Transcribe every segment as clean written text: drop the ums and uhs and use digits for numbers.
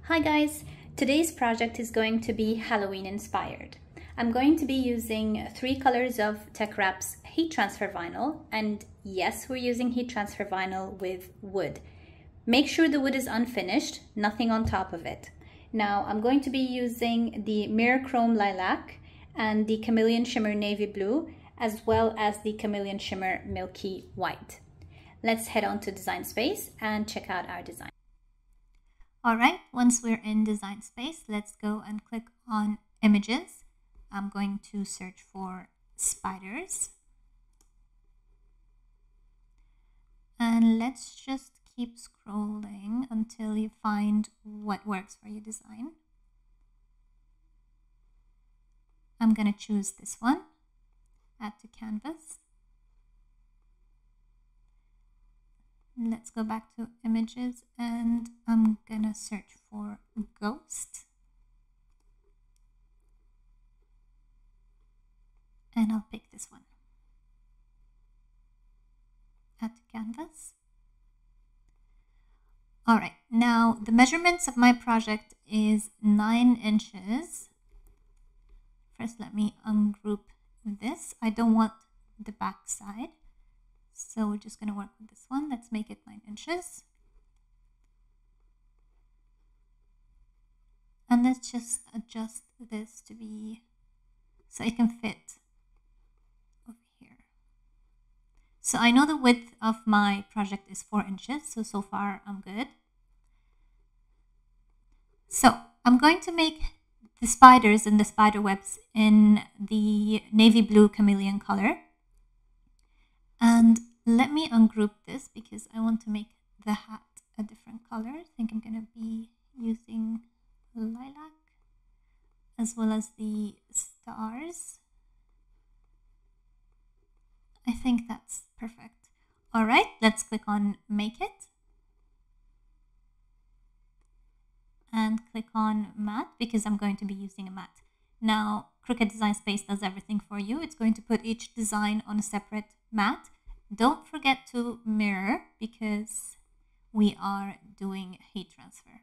Hi guys, today's project is going to be Halloween inspired. I'm going to be using 3 colors of teckwrap's heat transfer vinyl, and yes, we're using heat transfer vinyl with wood. Make sure the wood is unfinished, nothing on top of it. Now I'm going to be using the Mirror Chrome Lilac and the Chameleon Shimmer Navy Blue, as well as the Chameleon Shimmer Milky White. Let's head on to Design Space and check out our design. Alright, once we're in Design Space, let's go and click on Images. I'm going to search for spiders. And let's just keep scrolling until you find what works for your design. I'm going to choose this one, Add to Canvas. Let's go back to Images and I'm gonna search for Ghost. And I'll pick this one. Add to Canvas. Alright, now the measurements of my project is 9 inches. First, let me ungroup this. I don't want the back side. So we're just going to work with this one. Let's make it 9 inches. And let's just adjust this to be so it can fit over here. So I know the width of my project is 4 inches. So far I'm good. So I'm going to make the spiders and the spider webs in the navy blue chameleon color. And let me ungroup this because I want to make the hat a different color. I think I'm going to be using lilac as well as the stars. I think that's perfect. All right, let's click on Make It. And click on Matte because I'm going to be using a matte. Now, Crooked Design Space does everything for you. It's going to put each design on a separate mat. Don't forget to mirror because we are doing heat transfer.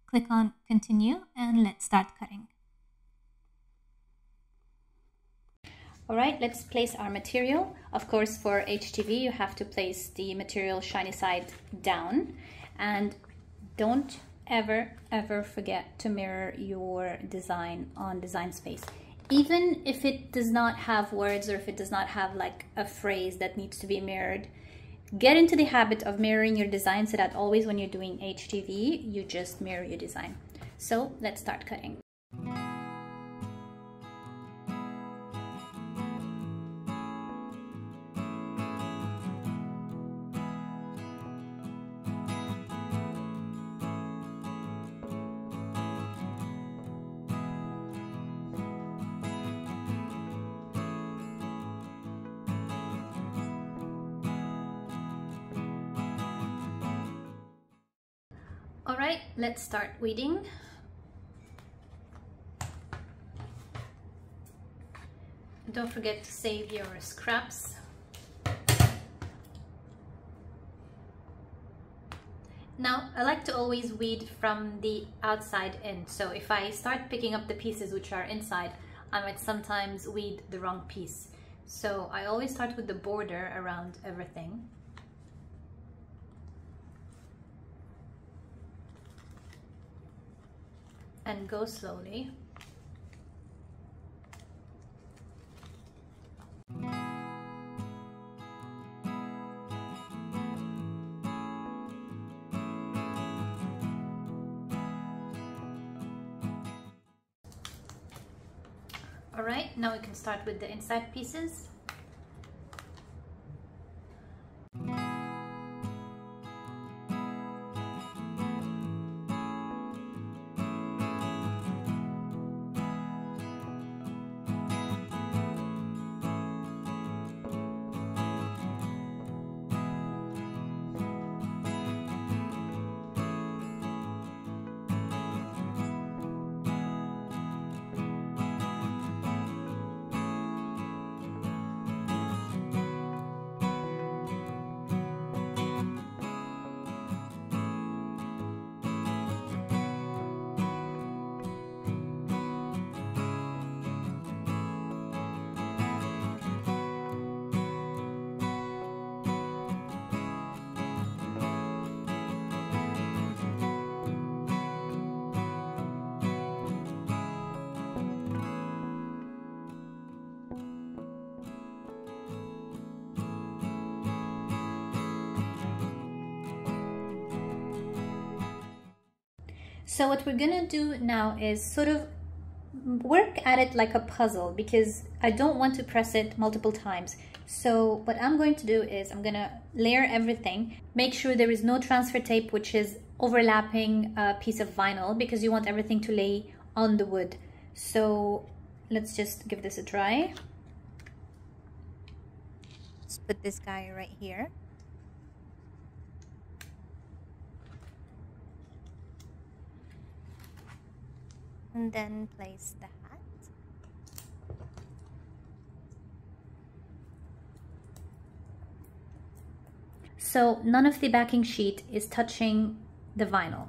Click on Continue and let's start cutting. Alright, let's place our material. Of course, for HTV, you have to place the material shiny side down. And don't ever forget to mirror your design on Design Space. Even if it does not have words or if it does not have like a phrase that needs to be mirrored, get into the habit of mirroring your design so that always when you're doing HTV, you just mirror your design. So let's start cutting. Alright, let's start weeding. Don't forget to save your scraps. Now, I like to always weed from the outside in. So if I start picking up the pieces which are inside, I might sometimes weed the wrong piece. So I always start with the border around everything. And go slowly. All right, now we can start with the inside pieces. So what we're gonna do now is sort of work at it like a puzzle, because I don't want to press it multiple times. So what I'm going to do is I'm gonna layer everything, make sure there is no transfer tape which is overlapping a piece of vinyl, because you want everything to lay on the wood. So let's just give this a try. Let's put this guy right here. And then place the hat. So none of the backing sheet is touching the vinyl.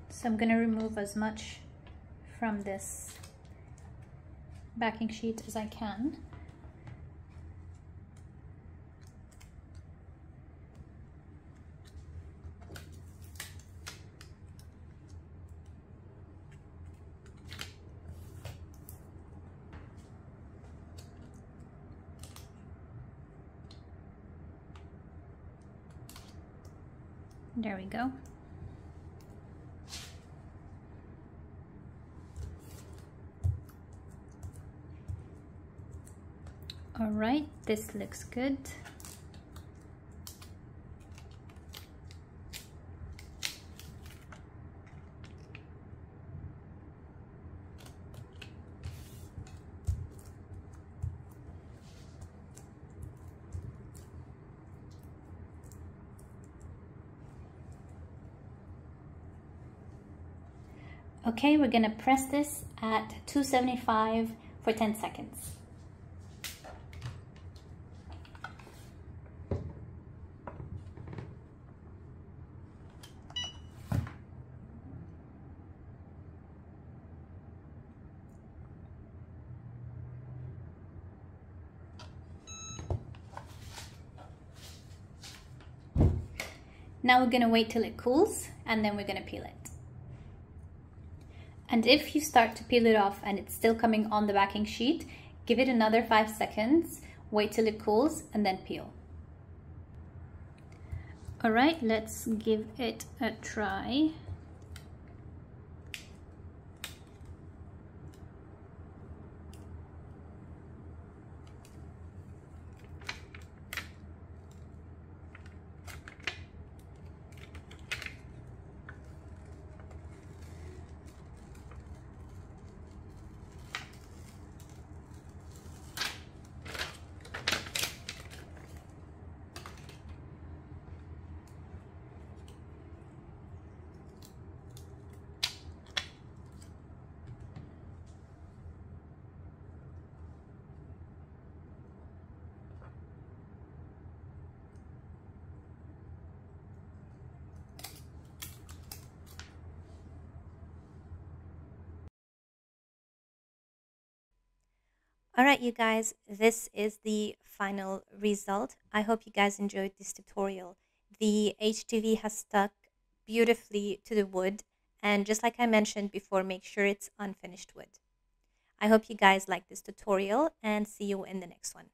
So I'm going to remove as much from this backing sheet as I can. There we go. All right, this looks good. Okay, we're gonna press this at 275 for 10 seconds. Now we're gonna wait till it cools, and then we're gonna peel it. And if you start to peel it off and it's still coming on the backing sheet, give it another 5 seconds, wait till it cools, and then peel. All right, let's give it a try. All right, you guys, this is the final result. I hope you guys enjoyed this tutorial. The HTV has stuck beautifully to the wood, and just like I mentioned before, make sure it's unfinished wood. I hope you guys like this tutorial, and see you in the next one.